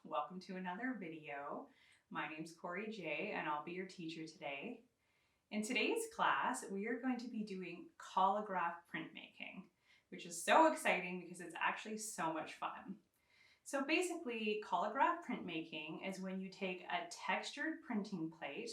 welcome to another video. My name's Cori Jaye and I'll be your teacher today. In today's class, we are going to be doing Collagraph printmaking, which is so exciting because it's actually so much fun. So basically, Collagraph printmaking is when you take a textured printing plate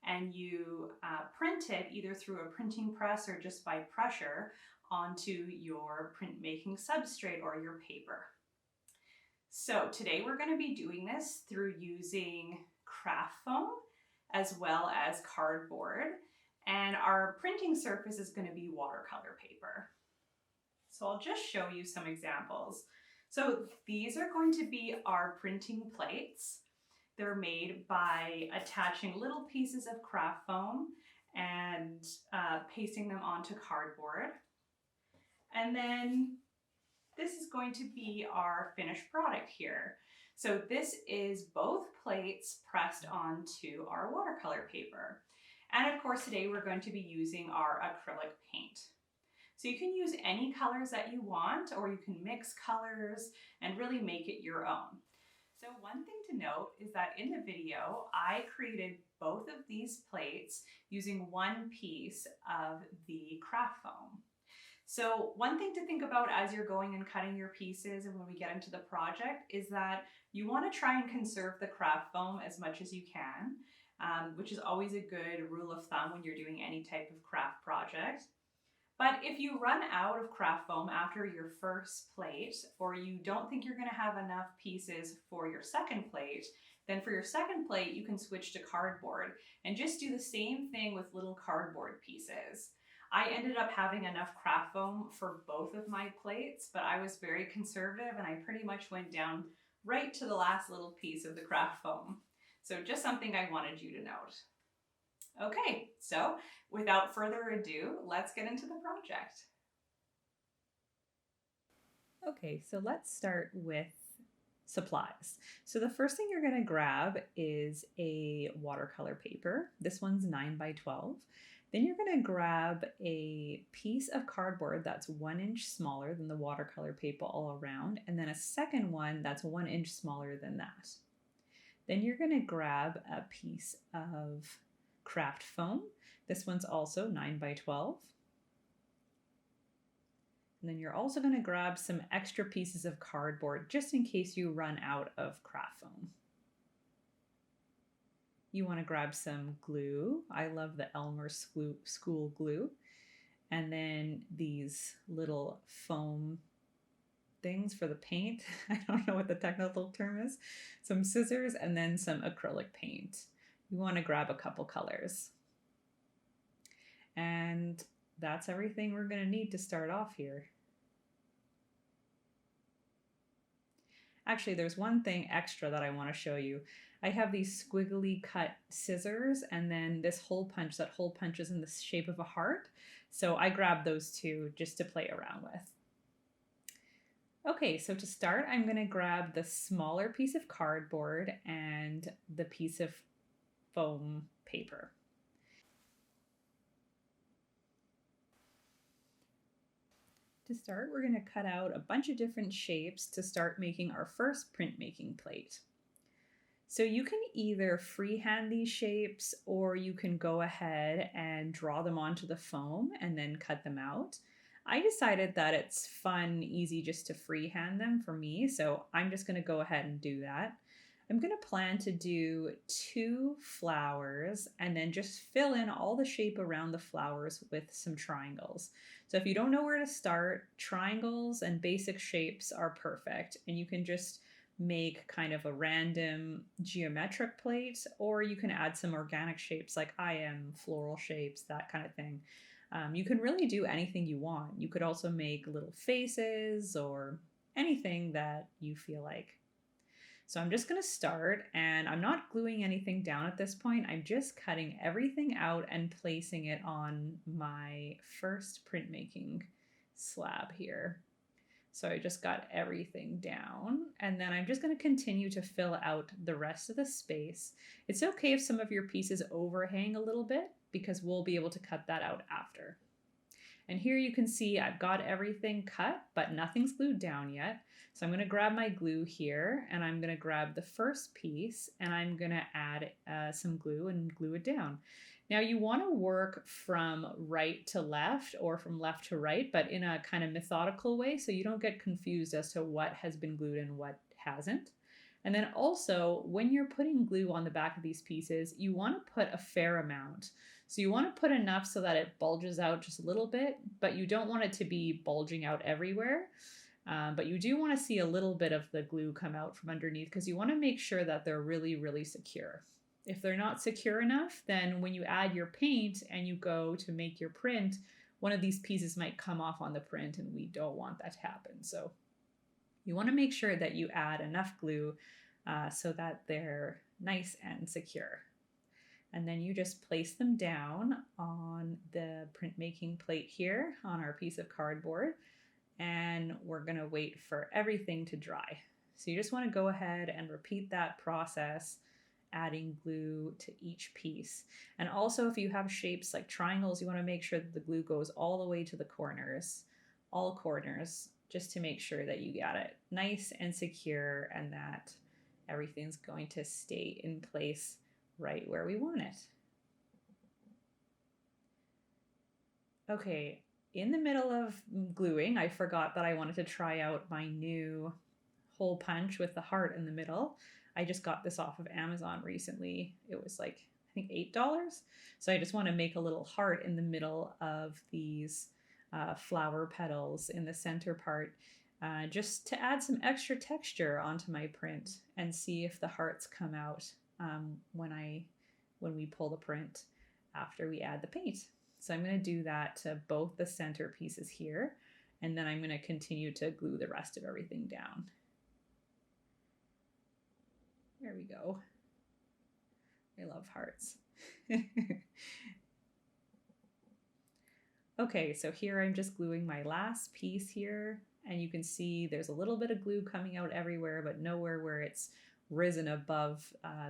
and you print it either through a printing press or just by pressure onto your printmaking substrate or your paper. So today we're going to be doing this through using craft foam as well as cardboard, and our printing surface is going to be watercolor paper. So I'll just show you some examples. So these are going to be our printing plates. They're made by attaching little pieces of craft foam and pasting them onto cardboard. And then this is going to be our finished product here. So this is both plates pressed onto our watercolor paper. And of course today we're going to be using our acrylic paint. So you can use any colors that you want, or you can mix colors and really make it your own. So one thing to note is that in the video, I created both of these plates using one piece of the craft foam. So one thing to think about as you're going and cutting your pieces and when we get into the project is that you want to try and conserve the craft foam as much as you can, which is always a good rule of thumb when you're doing any type of craft project. But if you run out of craft foam after your first plate, or you don't think you're going to have enough pieces for your second plate, then for your second plate you can switch to cardboard and just do the same thing with little cardboard pieces. I ended up having enough craft foam for both of my plates, but I was very conservative and I pretty much went down right to the last little piece of the craft foam. So just something I wanted you to note. Okay, so without further ado, let's get into the project. Okay, so let's start with supplies. So the first thing you're going to grab is a watercolor paper. This one's 9 by 12. Then you're going to grab a piece of cardboard that's 1 inch smaller than the watercolor paper all around, and then a second one that's 1 inch smaller than that. Then you're going to grab a piece of craft foam. This one's also 9 by 12. And then you're also going to grab some extra pieces of cardboard just in case you run out of craft foam. You want to grab some glue. I love the Elmer School glue. And then these little foam things for the paint. I don't know what the technical term is. Some scissors and then some acrylic paint. You want to grab a couple colors. And that's everything we're going to need to start off here. Actually, there's one thing extra that I want to show you. I have these squiggly cut scissors and then this hole punch. That hole punch is in the shape of a heart. So I grabbed those two just to play around with. Okay, so to start, I'm going to grab the smaller piece of cardboard and the piece of foam paper. To start, we're going to cut out a bunch of different shapes to start making our first printmaking plate. So you can either freehand these shapes or you can go ahead and draw them onto the foam and then cut them out. I decided that it's fun, easy just to freehand them for me, so I'm just going to go ahead and do that. I'm going to plan to do 2 flowers and then just fill in all the shape around the flowers with some triangles. So if you don't know where to start, triangles and basic shapes are perfect, and you can just make kind of a random geometric plate, or you can add some organic shapes like I am, floral shapes, that kind of thing. You can really do anything you want. You could also make little faces or anything that you feel like. So I'm just going to start, and I'm not gluing anything down at this point. I'm just cutting everything out and placing it on my first printmaking slab here. So I just got everything down, and then I'm just going to continue to fill out the rest of the space. It's okay if some of your pieces overhang a little bit because we'll be able to cut that out after. And here you can see I've got everything cut, but nothing's glued down yet. So I'm going to grab my glue here, and I'm going to grab the first piece, and I'm going to add some glue and glue it down. Now you want to work from right to left or from left to right, but in a kind of methodical way so you don't get confused as to what has been glued and what hasn't. And then also, when you're putting glue on the back of these pieces, you want to put a fair amount. So you want to put enough so that it bulges out just a little bit, but you don't want it to be bulging out everywhere. But you do want to see a little bit of the glue come out from underneath because you want to make sure that they're really, really secure. If they're not secure enough, then when you add your paint and you go to make your print, one of these pieces might come off on the print, and we don't want that to happen. So you want to make sure that you add enough glue so that they're nice and secure. And then you just place them down on the printmaking plate here on our piece of cardboard, and we're going to wait for everything to dry. So you just want to go ahead and repeat that process, adding glue to each piece. And also, if you have shapes like triangles, you want to make sure that the glue goes all the way to the corners, all corners, just to make sure that you got it nice and secure and that everything's going to stay in place right where we want it. Okay, in the middle of gluing, I forgot that I wanted to try out my new hole punch with the heart in the middle. I just got this off of Amazon recently. It was like, I think $8. So I just want to make a little heart in the middle of these flower petals in the center part, just to add some extra texture onto my print and see if the hearts come out when we pull the print after we add the paint. So I'm going to do that to both the center pieces here, and then I'm going to continue to glue the rest of everything down. There we go. I love hearts. Okay, so here I'm just gluing my last piece here, and you can see there's a little bit of glue coming out everywhere, but nowhere where it's risen above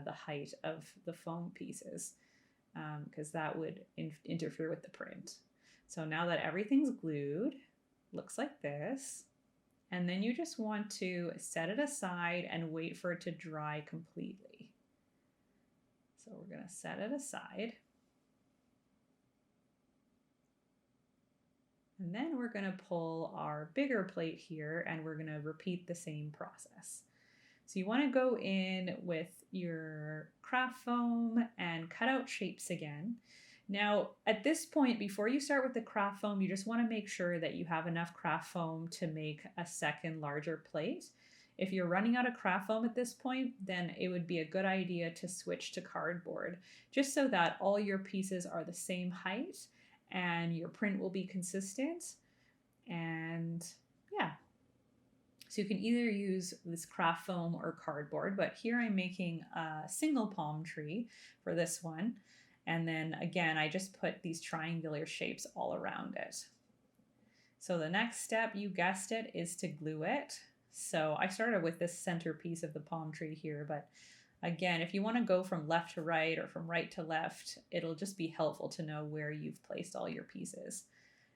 the height of the foam pieces, because that would interfere with the print. So now that everything's glued, looks like this. And then you just want to set it aside and wait for it to dry completely. So we're going to set it aside. And then we're going to pull our bigger plate here, and we're going to repeat the same process. So you want to go in with your craft foam and cut out shapes again. Now, at this point, before you start with the craft foam, you just want to make sure that you have enough craft foam to make a second larger plate. If you're running out of craft foam at this point, then it would be a good idea to switch to cardboard, just so that all your pieces are the same height and your print will be consistent. And yeah, so you can either use this craft foam or cardboard, but here I'm making a single palm tree for this one. And then again, I just put these triangular shapes all around it. So the next step, you guessed it, is to glue it. So I started with this center piece of the palm tree here, but again, if you want to go from left to right or from right to left, it'll just be helpful to know where you've placed all your pieces.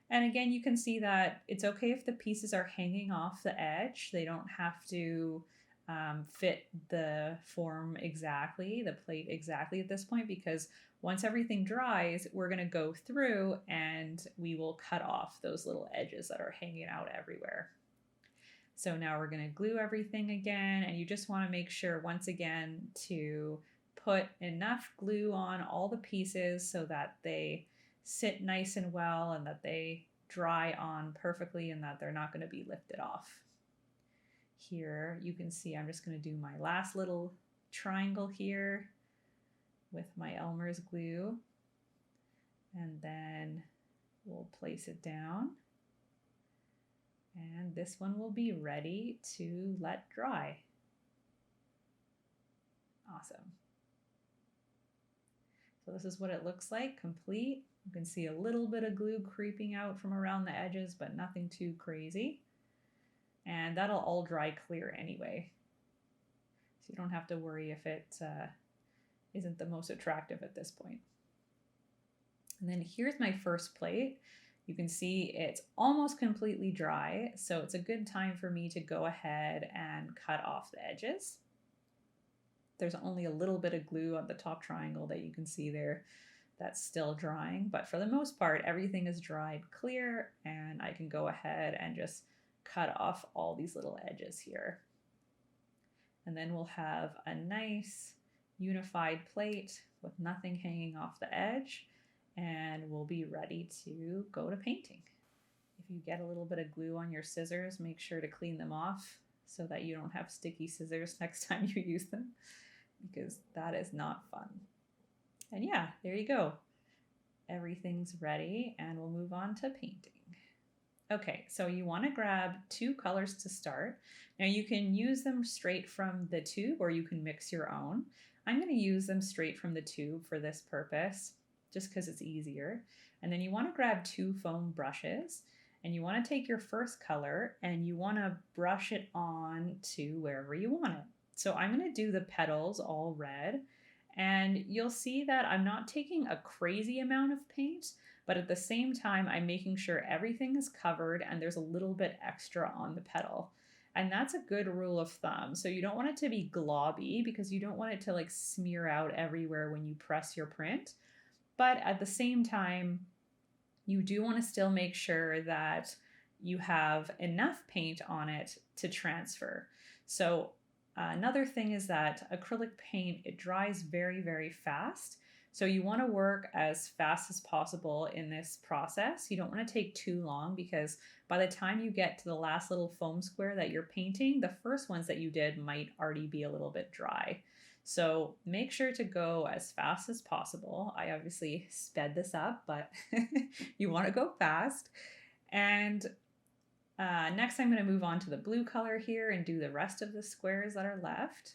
And again, you can see that it's okay if the pieces are hanging off the edge. They don't have to fit the form exactly, the plate exactly at this point, because once everything dries, we're going to go through and we will cut off those little edges that are hanging out everywhere. So now we're going to glue everything again, and you just want to make sure once again to put enough glue on all the pieces so that they sit nice and well and that they dry on perfectly and that they're not going to be lifted off. Here you can see I'm just going to do my last little triangle here with my Elmer's glue, and then we'll place it down, and this one will be ready to let dry. Awesome. So this is what it looks like, complete. You can see a little bit of glue creeping out from around the edges, but nothing too crazy. And that'll all dry clear anyway. So you don't have to worry if it isn't the most attractive at this point. And then here's my first plate. You can see it's almost completely dry, so it's a good time for me to go ahead and cut off the edges. There's only a little bit of glue on the top triangle that you can see there that's still drying, but for the most part, everything is dried clear, and I can go ahead and just cut off all these little edges here. And then we'll have a nice unified plate with nothing hanging off the edge, and we'll be ready to go to painting. If you get a little bit of glue on your scissors, make sure to clean them off so that you don't have sticky scissors next time you use them, because that is not fun. And yeah, there you go. Everything's ready, and we'll move on to painting. Okay, so you want to grab 2 colors to start. Now you can use them straight from the tube, or you can mix your own. I'm going to use them straight from the tube for this purpose, just because it's easier. And then you want to grab 2 foam brushes, and you want to take your first color and you want to brush it on to wherever you want it. So I'm going to do the petals all red, and you'll see that I'm not taking a crazy amount of paint, but at the same time, I'm making sure everything is covered and there's a little bit extra on the petal. And that's a good rule of thumb. So you don't want it to be globby, because you don't want it to like smear out everywhere when you press your print. But at the same time, you do want to still make sure that you have enough paint on it to transfer. So another thing is that acrylic paint, it dries very, very fast. So you want to work as fast as possible in this process. You don't want to take too long, because by the time you get to the last little foam square that you're painting, the first ones that you did might already be a little bit dry. So make sure to go as fast as possible. I obviously sped this up, but you want to go fast. And next I'm going to move on to the blue color here and do the rest of the squares that are left.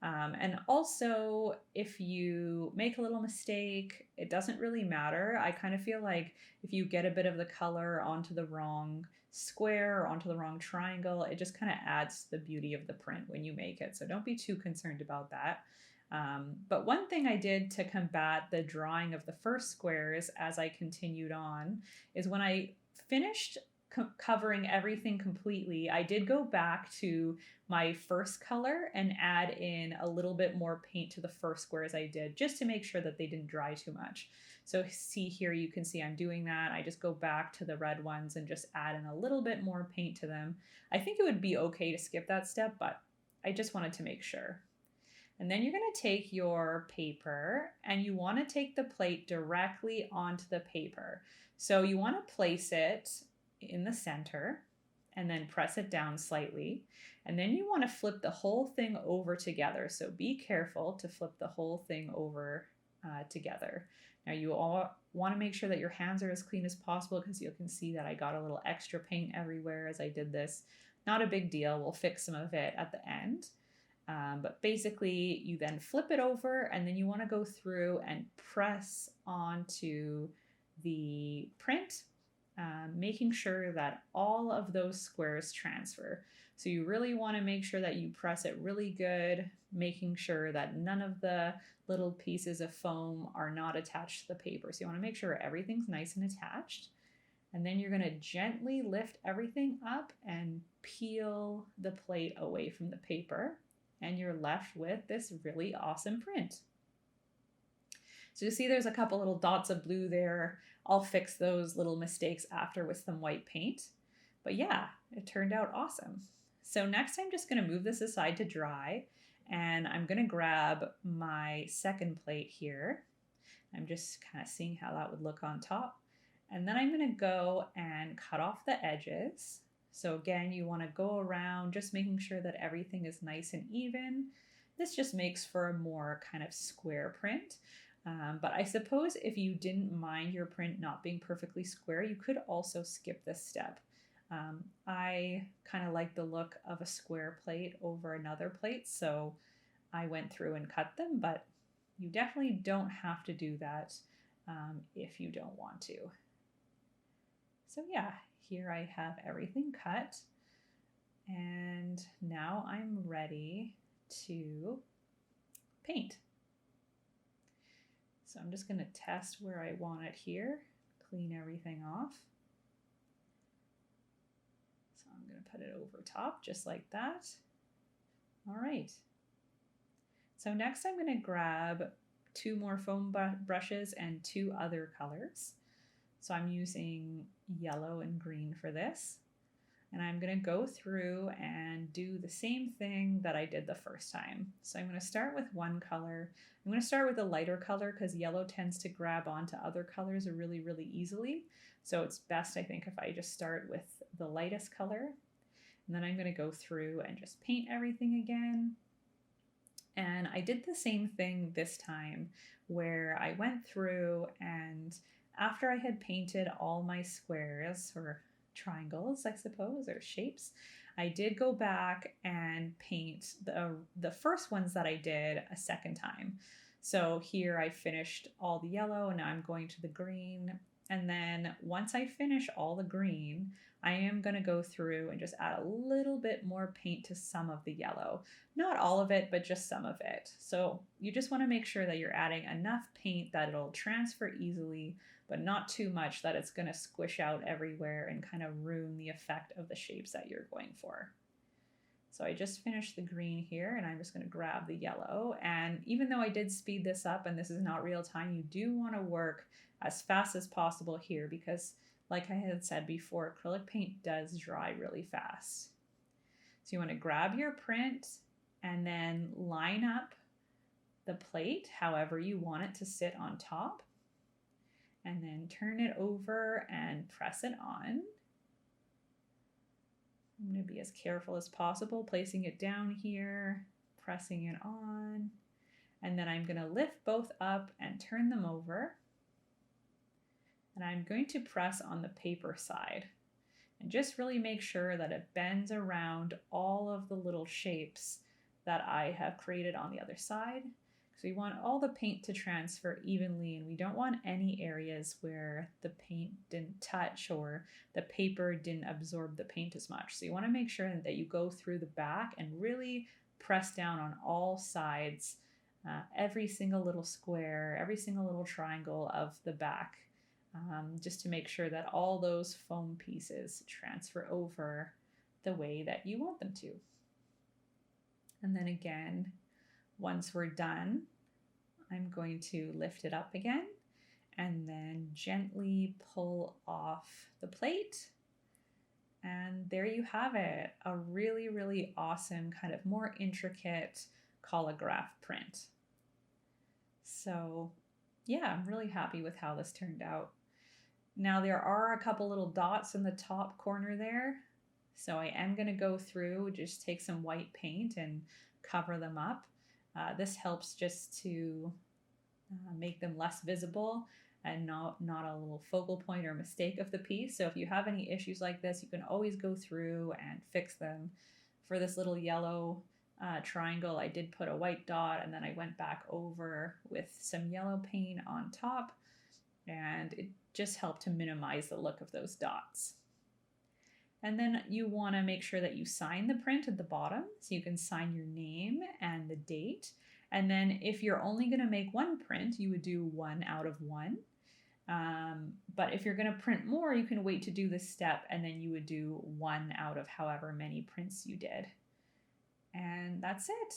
And also, if you make a little mistake, it doesn't really matter. I kind of feel like if you get a bit of the color onto the wrong square or onto the wrong triangle, it just kind of adds to the beauty of the print when you make it. So don't be too concerned about that. But one thing I did to combat the drawing of the first squares as I continued on is when I finished covering everything completely, I did go back to my first color and add in a little bit more paint to the first squares I did, just to make sure that they didn't dry too much. So see here, you can see I'm doing that. I just go back to the red ones and just add in a little bit more paint to them. I think it would be okay to skip that step, but I just wanted to make sure. And then you're going to take your paper and you want to take the plate directly onto the paper. So you want to place it in the center and then press it down slightly. And then you want to flip the whole thing over together. So be careful to flip the whole thing over together. Now you all want to make sure that your hands are as clean as possible, because you can see that I got a little extra paint everywhere as I did this. Not a big deal. We'll fix some of it at the end. But basically you then flip it over, and then you want to go through and press onto the print, making sure that all of those squares transfer. So you really want to make sure that you press it really good, making sure that none of the little pieces of foam are not attached to the paper. So you want to make sure everything's nice and attached. And then you're going to gently lift everything up and peel the plate away from the paper, and you're left with this really awesome print. So you see there's a couple little dots of blue there. I'll fix those little mistakes after with some white paint. But yeah, it turned out awesome. So next I'm just going to move this aside to dry, and I'm going to grab my second plate here. I'm just kind of seeing how that would look on top. And then I'm going to go and cut off the edges. So again, you want to go around just making sure that everything is nice and even. This just makes for a more kind of square print. But I suppose if you didn't mind your print not being perfectly square, you could also skip this step. I kind of like the look of a square plate over another plate, so I went through and cut them, but you definitely don't have to do that if you don't want to. So yeah, here I have everything cut, and now I'm ready to paint. So I'm just going to test where I want it here, clean everything off. going to put it over top just like that. All right. So next I'm going to grab 2 more foam brushes and 2 other colors. So I'm using yellow and green for this. And I'm going to go through and do the same thing that I did the first time. So I'm going to start with one color. I'm going to start with a lighter color because yellow tends to grab onto other colors really, really easily. So it's best, I think, if I just start with the lightest color. And then I'm going to go through and just paint everything again. And I did the same thing this time where I went through and after I had painted all my squares or triangles, I suppose, or shapes, I did go back and paint the first ones that I did a second time. So here I finished all the yellow and now I'm going to the green. And then once I finish all the green, I am going to go through and just add a little bit more paint to some of the yellow. Not all of it, but just some of it. So you just want to make sure that you're adding enough paint that it'll transfer easily, but not too much that it's going to squish out everywhere and kind of ruin the effect of the shapes that you're going for. So I just finished the green here and I'm just going to grab the yellow. And even though I did speed this up and this is not real time, you do want to work as fast as possible here because like I had said before, acrylic paint does dry really fast. So you want to grab your print and then line up the plate however you want it to sit on top. And then turn it over and press it on. I'm going to be as careful as possible, placing it down here, pressing it on. And then I'm going to lift both up and turn them over. And I'm going to press on the paper side and just really make sure that it bends around all of the little shapes that I have created on the other side. So we want all the paint to transfer evenly and we don't want any areas where the paint didn't touch or the paper didn't absorb the paint as much. So you want to make sure that you go through the back and really press down on all sides, every single little square, every single little triangle of the back, just to make sure that all those foam pieces transfer over the way that you want them to. And then again, once we're done, I'm going to lift it up again and then gently pull off the plate. And there you have it, a really, really awesome kind of more intricate Collagraph print. So yeah, I'm really happy with how this turned out. Now there are a couple little dots in the top corner there. So I am going to go through, just take some white paint and cover them up. This helps just to make them less visible and not a little focal point or mistake of the piece. So if you have any issues like this, you can always go through and fix them. For this little yellow triangle, I did put a white dot and then I went back over with some yellow paint on top and it just helped to minimize the look of those dots. And then you want to make sure that you sign the print at the bottom. So you can sign your name and the date. And then if you're only going to make one print, you would do 1 out of 1. But if you're going to print more, you can wait to do this step and then you would do 1 out of however many prints you did. And that's it.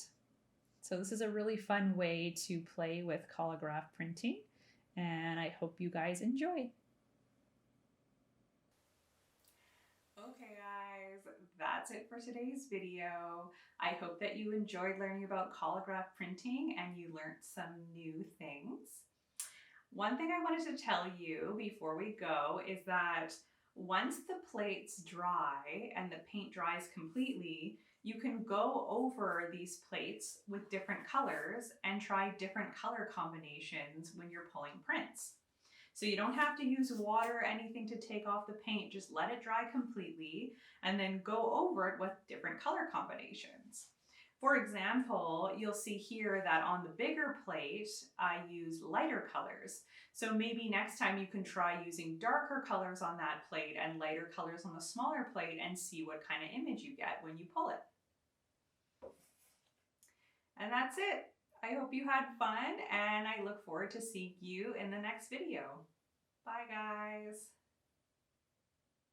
So this is a really fun way to play with Collagraph printing. And I hope you guys enjoy. Okay guys, that's it for today's video. I hope that you enjoyed learning about Collagraph printing and you learned some new things. One thing I wanted to tell you before we go is that once the plates dry and the paint dries completely, you can go over these plates with different colors and try different color combinations when you're pulling prints. So you don't have to use water or anything to take off the paint, just let it dry completely and then go over it with different color combinations. For example, you'll see here that on the bigger plate, I used lighter colors. So maybe next time you can try using darker colors on that plate and lighter colors on the smaller plate and see what kind of image you get when you pull it. And that's it. I hope you had fun and I look forward to seeing you in the next video. Bye guys.